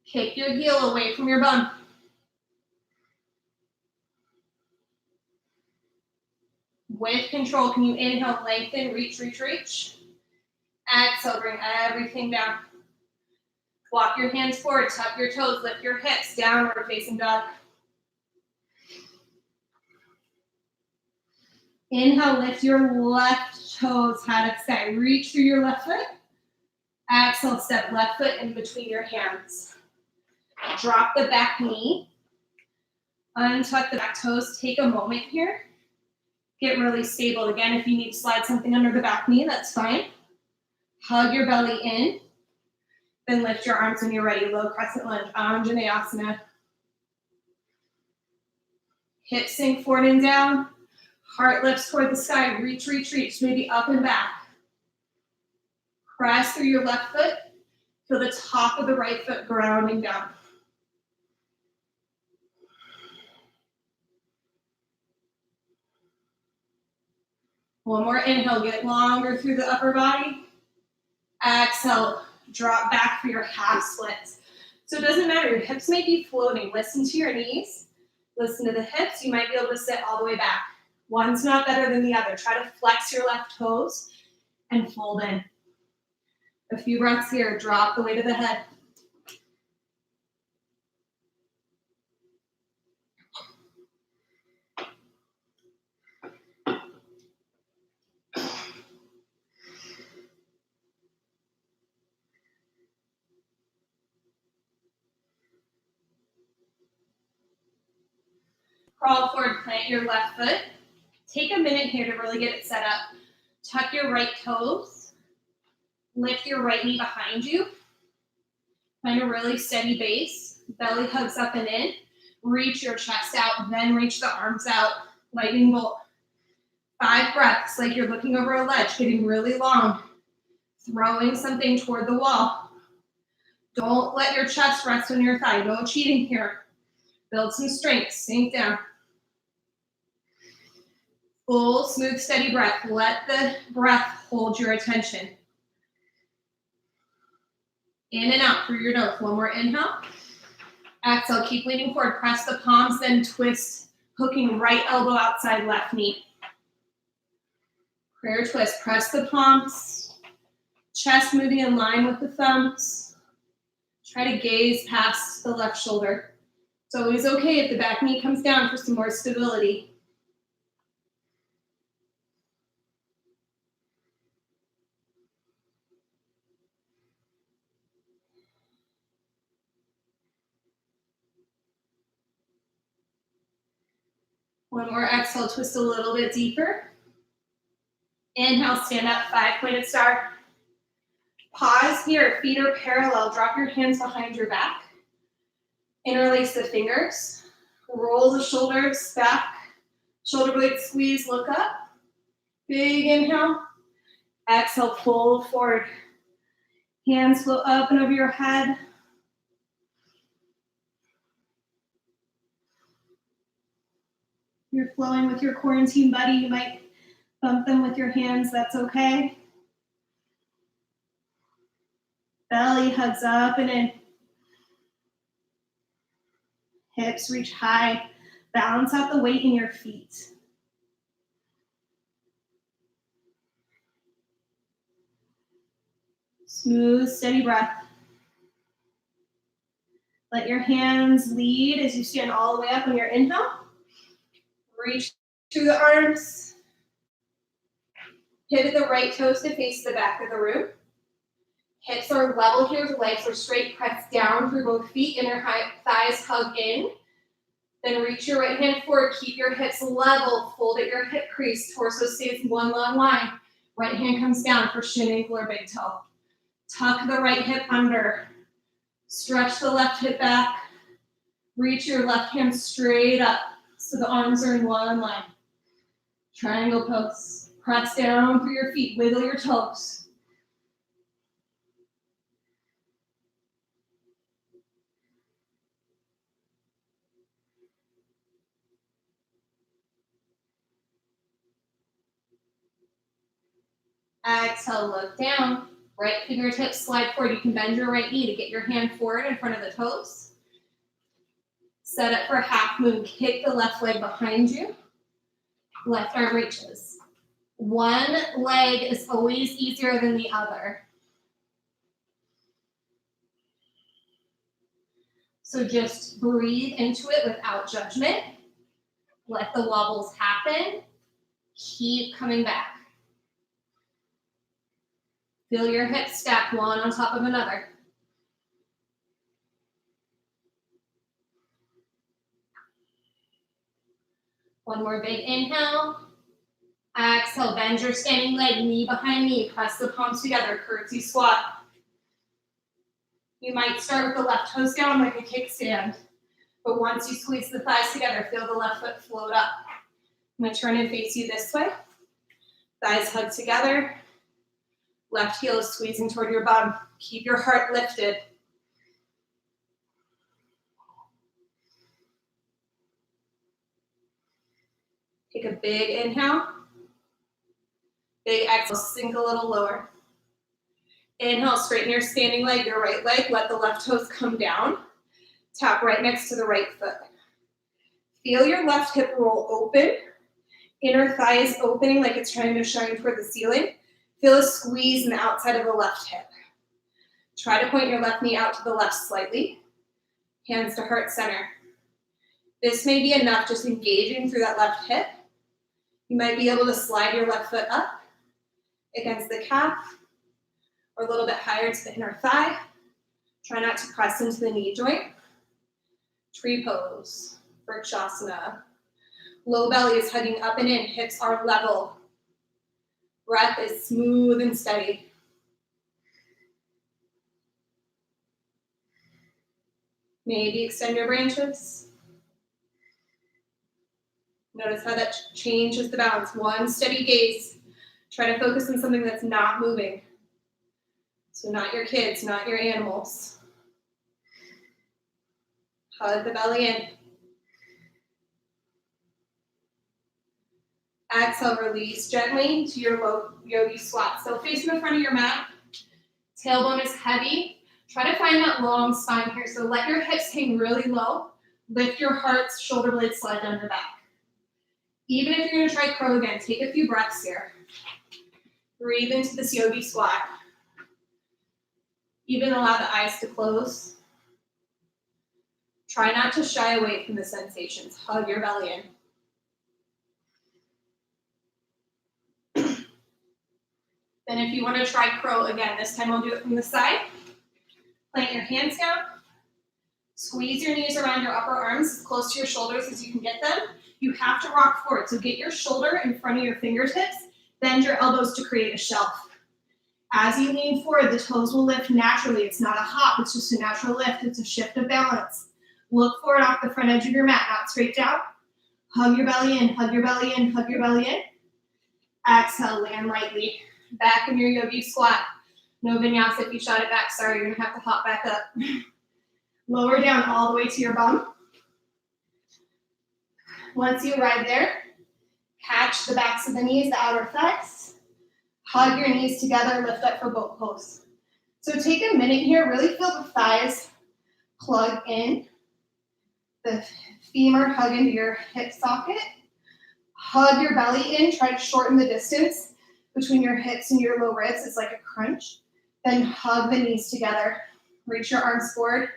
Speaker 1: Kick your heel away from your bum. With control, can you inhale, lengthen, reach, reach, reach. Exhale, bring everything down. Walk your hands forward, tuck your toes, lift your hips, downward facing dog. Inhale, lift your left toes high to sky. Reach through your left foot. Exhale, step left foot in between your hands. Drop the back knee. Untuck the back toes. Take a moment here. Get really stable. Again, if you need to slide something under the back knee, that's fine. Hug your belly in. Then lift your arms when you're ready. Low crescent lunge, Anjaneyasana. Hips sink forward and down. Heart lifts toward the sky. Reach, reach, reach. Maybe up and back. Press through your left foot. Feel the top of the right foot grounding down. One more inhale. Get longer through the upper body. Exhale. Drop back for your half splits. So it doesn't matter. Your hips may be floating. Listen to your knees. Listen to the hips. You might be able to sit all the way back. One's not better than the other. Try to flex your left toes and fold in. A few breaths here. Drop the weight of the head. Crawl forward, plant your left foot. Take a minute here to really get it set up. Tuck your right toes. Lift your right knee behind you. Find a really steady base. Belly hugs up and in. Reach your chest out, then reach the arms out. Lightning bolt. 5 breaths, like you're looking over a ledge, getting really long. Throwing something toward the wall. Don't let your chest rest on your thigh. No cheating here. Build some strength. Sink down. Full, smooth, steady breath. Let the breath hold your attention. In and out through your nose. One more inhale. Exhale. Keep leaning forward. Press the palms, then twist, hooking right elbow outside left knee. Prayer twist. Press the palms. Chest moving in line with the thumbs. Try to gaze past the left shoulder. It's always okay if the back knee comes down for some more stability. One more exhale, twist a little bit deeper. Inhale, stand up, 5-pointed star. Pause here, feet are parallel. Drop your hands behind your back. Interlace the fingers. Roll the shoulders back. Shoulder blades squeeze, look up. Big inhale. Exhale, fold forward. Hands flow up and over your head. You're flowing with your quarantine buddy. You might bump them with your hands. That's okay. Belly hugs up and in. Hips reach high. Balance out the weight in your feet. Smooth, steady breath. Let your hands lead as you stand all the way up on your inhale. Reach through the arms. Pivot the right toes to face the back of the room. Hips are level here, legs are straight. Press down through both feet. Inner thighs hug in. Then reach your right hand forward. Keep your hips level. Fold at your hip crease. Torso stays one long line. Right hand comes down for shin, ankle, or big toe. Tuck the right hip under. Stretch the left hip back. Reach your left hand straight up so the arms are in one line. Triangle pose. Press down through your feet. Wiggle your toes. Exhale, look down. Right fingertips slide forward. You can bend your right knee to get your hand forward in front of the toes. Set up for a half moon. Kick the left leg behind you. Left arm reaches. One leg is always easier than the other. So just breathe into it without judgment. Let the wobbles happen. Keep coming back. Feel your hips stack one on top of another. One more big inhale. Exhale, bend your standing leg, knee behind knee. Press the palms together, curtsy squat. You might start with the left toes down like a kickstand, but once you squeeze the thighs together, feel the left foot float up. I'm gonna turn and face you this way. Thighs hug together. Left heel is squeezing toward your bum. Keep your heart lifted. Take a big inhale. Big exhale, sink a little lower. Inhale, straighten your standing leg, your right leg. Let the left toes come down. Tap right next to the right foot. Feel your left hip roll open. Inner thigh is opening like it's trying to shine toward the ceiling. Feel a squeeze in the outside of the left hip. Try to point your left knee out to the left slightly. Hands to heart center. This may be enough just engaging through that left hip. You might be able to slide your left foot up against the calf or a little bit higher to the inner thigh. Try not to press into the knee joint. Tree pose, Vrikshasana. Low belly is hugging up and in, hips are level. Breath is smooth and steady. Maybe extend your branches. Notice how that changes the balance. One steady gaze. Try to focus on something that's not moving. So not your kids, not your animals. Hug the belly in. Exhale, release gently to your low yogi squat. So facing the front of your mat, tailbone is heavy. Try to find that long spine here. So let your hips hang really low. Lift your heart, shoulder blades slide down your back. Even if you're gonna try crow again, take a few breaths here. Breathe into this yogi squat. Even allow the eyes to close. Try not to shy away from the sensations. Hug your belly in. Then if you want to try crow again, this time I'll do it from the side. Plant your hands down. Squeeze your knees around your upper arms as close to your shoulders as you can get them. You have to rock forward, so get your shoulder in front of your fingertips. Bend your elbows to create a shelf. As you lean forward, the toes will lift naturally. It's not a hop, it's just a natural lift. It's a shift of balance. Look forward off the front edge of your mat, not straight down. Hug your belly in, hug your belly in, hug your belly in. Exhale, land lightly. Back in your yogi squat. No vinyasa if you shot it back. Sorry, you're gonna have to hop back up. Lower down all the way to your bum. Once you arrive there, catch the backs of the knees, the outer thighs. Hug your knees together, lift up for boat pose. So take a minute here, really feel the thighs plug in. The femur hug into your hip socket. Hug your belly in, try to shorten the distance between your hips and your low ribs. It's like a crunch. Then hug the knees together. Reach your arms forward.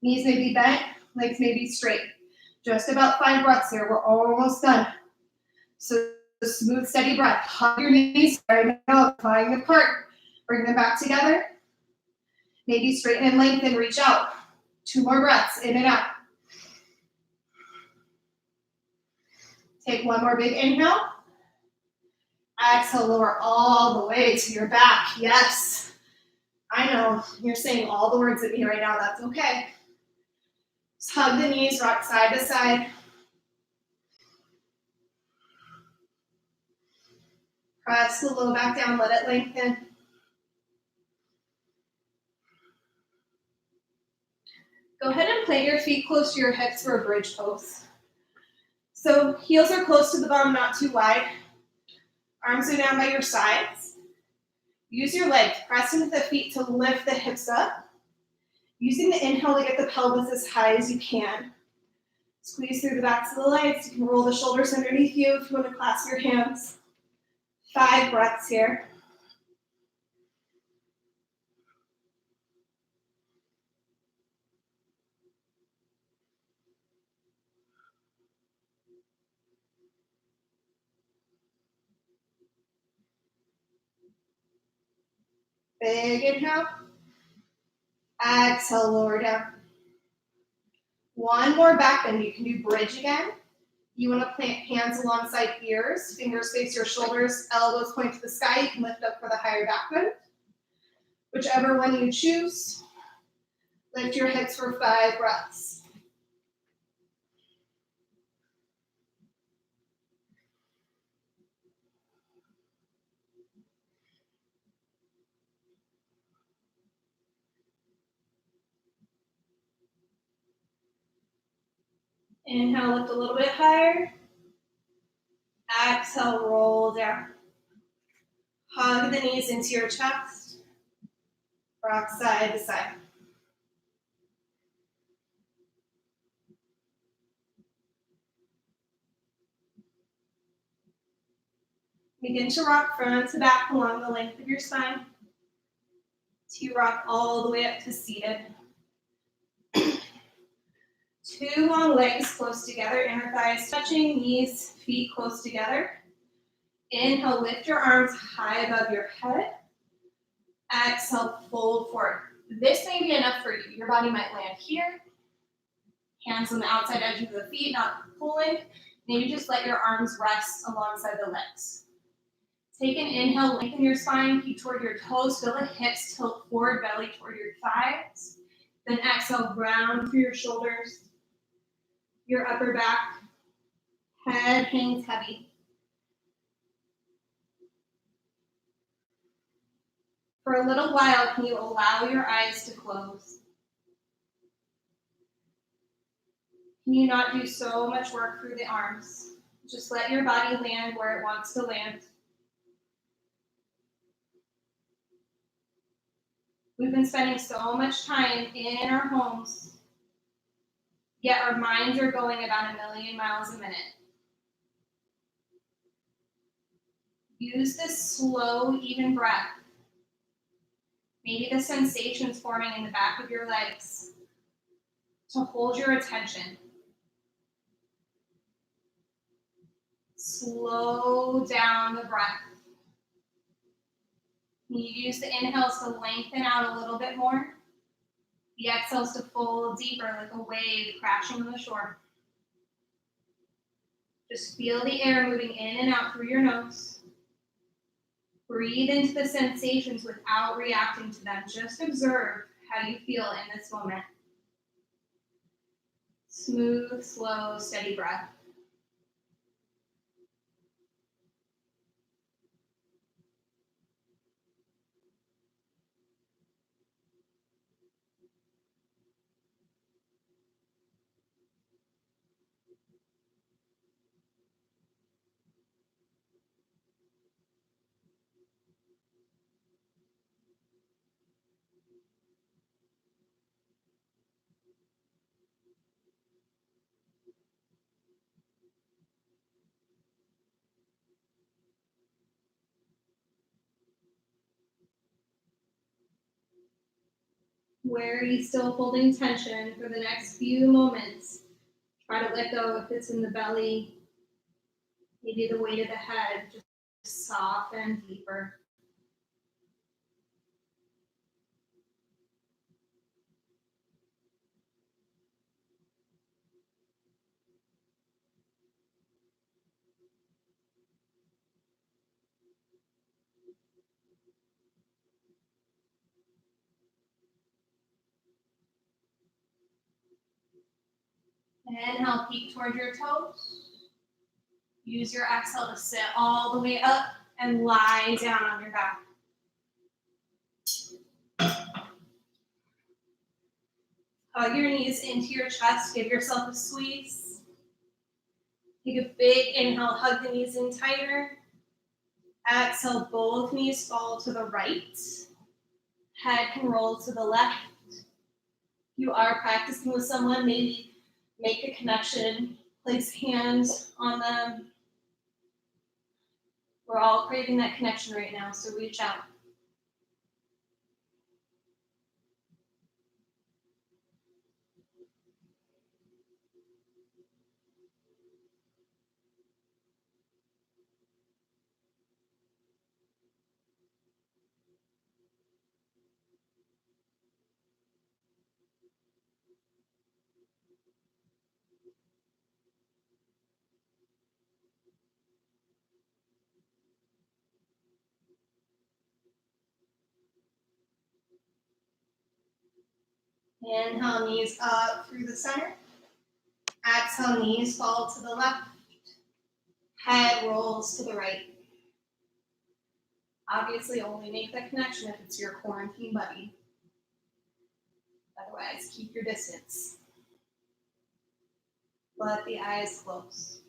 Speaker 1: Knees may be bent, legs may be straight. Just about 5 breaths here. We're almost done. So smooth, steady breath. Hug your knees, flying apart. Bring them back together. Maybe straighten and lengthen, reach out. 2 more breaths, in and out. Take 1 more big inhale. Exhale, lower all the way to your back. Yes. I know, you're saying all the words at me right now. That's okay. Just hug the knees, rock side to side. Press the low back down, let it lengthen. Go ahead and plant your feet close to your hips for a bridge pose. So heels are close to the bum, not too wide. Arms are down by your sides. Use your legs, press into the feet to lift the hips up. Using the inhale to get the pelvis as high as you can. Squeeze through the backs of the legs. You can roll the shoulders underneath you if you want to clasp your hands. 5 breaths here. Big inhale. Exhale, lower down. One more back bend. You can do bridge again. You want to plant hands alongside ears, fingers face your shoulders, elbows point to the sky. You can lift up for the higher back bend. Whichever one you choose. Lift your hips for 5 breaths. Inhale, lift a little bit higher. Exhale, roll down. Hug the knees into your chest. Rock side to side. Begin to rock front to back along the length of your spine. To rock all the way up to seated. 2 long legs close together, inner thighs touching, knees, feet close together. Inhale, lift your arms high above your head. Exhale, fold forward. This may be enough for you. Your body might land here. Hands on the outside edge of the feet, not pulling. Maybe just let your arms rest alongside the legs. Take an inhale, lengthen your spine, peek toward your toes, feel the hips tilt forward, belly toward your thighs. Then exhale, round through your shoulders, your upper back, head hangs heavy. For a little while, can you allow your eyes to close? Can you not do so much work through the arms? Just let your body land where it wants to land. We've been spending so much time in our homes, yet our minds are going about 1,000,000 miles a minute. Use this slow, even breath. Maybe the sensations forming in the back of your legs to hold your attention. Slow down the breath. You use the inhales to lengthen out a little bit more. The exhales to fold deeper like a wave crashing on the shore. Just feel the air moving in and out through your nose. Breathe into the sensations without reacting to them. Just observe how you feel in this moment. Smooth, slow, steady breath. Where are you still holding tension for the next few moments? Try to let go if it's in the belly, maybe the weight of the head, just soften deeper. Inhale, peek toward your toes. Use your exhale to sit all the way up and lie down on your back. Hug your knees into your chest. Give yourself a squeeze. Take a big inhale, hug the knees in tighter. Exhale, both knees fall to the right. Head can roll to the left. If you are practicing with someone, maybe make a connection, place hands on them. We're all craving that connection right now, so reach out. Inhale, knees up through the center. Exhale, knees fall to the left. Head rolls to the right. Obviously, only make that connection if it's your quarantine buddy. Otherwise, keep your distance. Let the eyes close.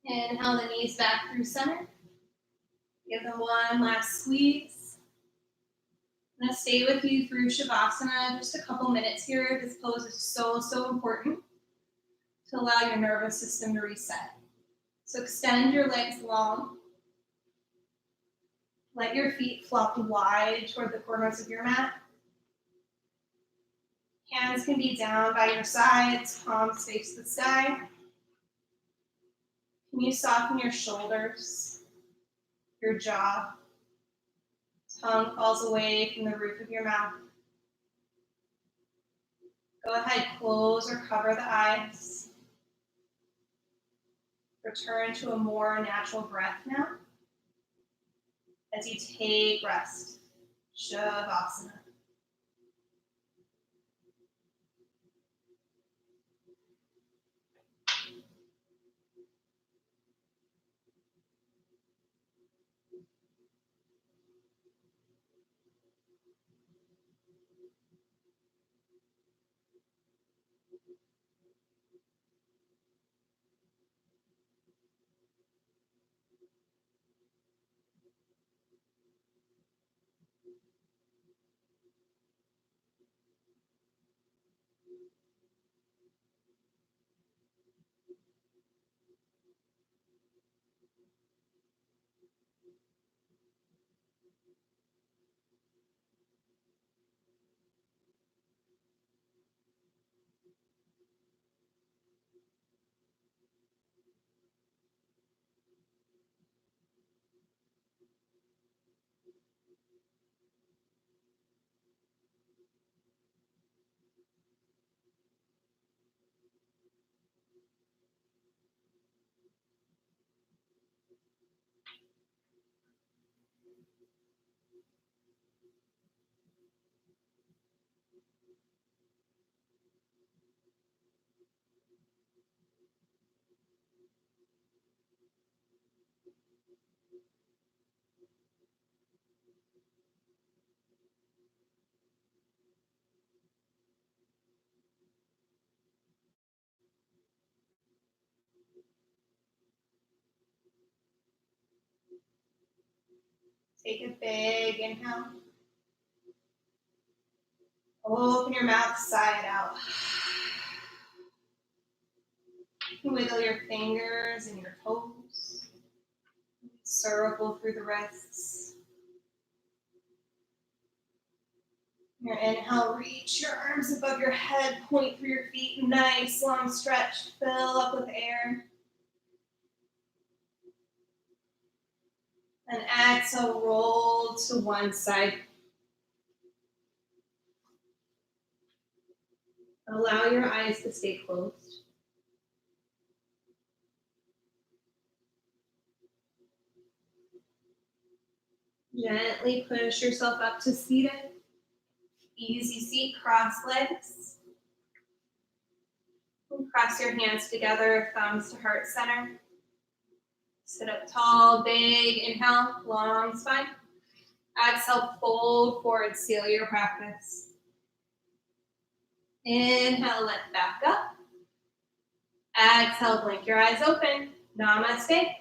Speaker 1: Inhale the knees back through center. Give them one last squeeze. I'm going to stay with you through Shavasana just a couple minutes here. This pose is so important to allow your nervous system to reset. So extend your legs long. Let your feet flop wide toward the corners of your mat. Hands can be down by your sides, palms face the sky. Can you soften your shoulders, your jaw? Tongue falls away from the roof of your mouth. Go ahead, close or cover the eyes. Return to a more natural breath now as you take rest. Shavasana. Take a big inhale. Open your mouth, sigh it out. You can wiggle your fingers and your toes. Circle through the wrists. Your inhale, reach your arms above your head, point through your feet, nice long stretch, fill up with air. And exhale, roll to one side. Allow your eyes to stay closed. Gently push yourself up to seated. Easy seat, cross legs. And press your hands together, thumbs to heart center. Sit up tall, big inhale, long spine. Exhale, fold forward, seal your practice. Inhale, lift back up. Exhale, blink your eyes open. Namaste.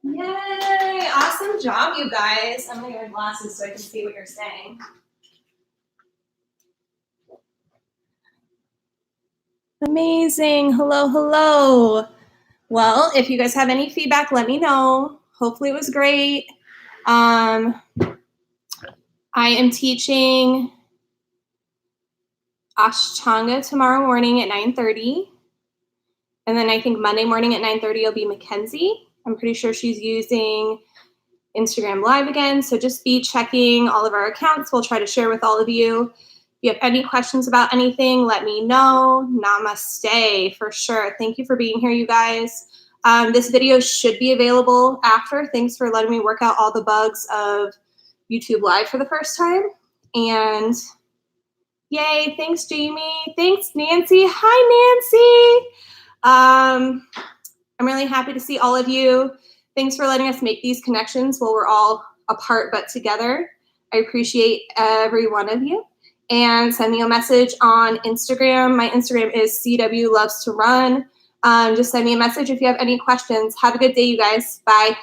Speaker 1: Yay, awesome job, you guys. I'm gonna get my glasses so I can see what you're saying. Amazing, hello, hello. Well, if you guys have any feedback, let me know. Hopefully it was great. I am teaching Ashtanga tomorrow morning at 9:30. And then I think Monday morning at 9:30 will be Mackenzie. I'm pretty sure she's using Instagram Live again. So just be checking all of our accounts. We'll try to share with all of you. If you have any questions about anything, let me know. Namaste for sure. Thank you for being here, you guys. This video should be available after. Thanks for letting me work out all the bugs of YouTube Live for the first time. And yay, thanks, Jamie. Thanks, Nancy. Hi, Nancy. I'm really happy to see all of you. Thanks for letting us make these connections while we're all apart but together. I appreciate every one of you. And send me a message on Instagram. My Instagram is CW Loves to Run. Just send me a message if you have any questions. Have a good day, you guys. Bye.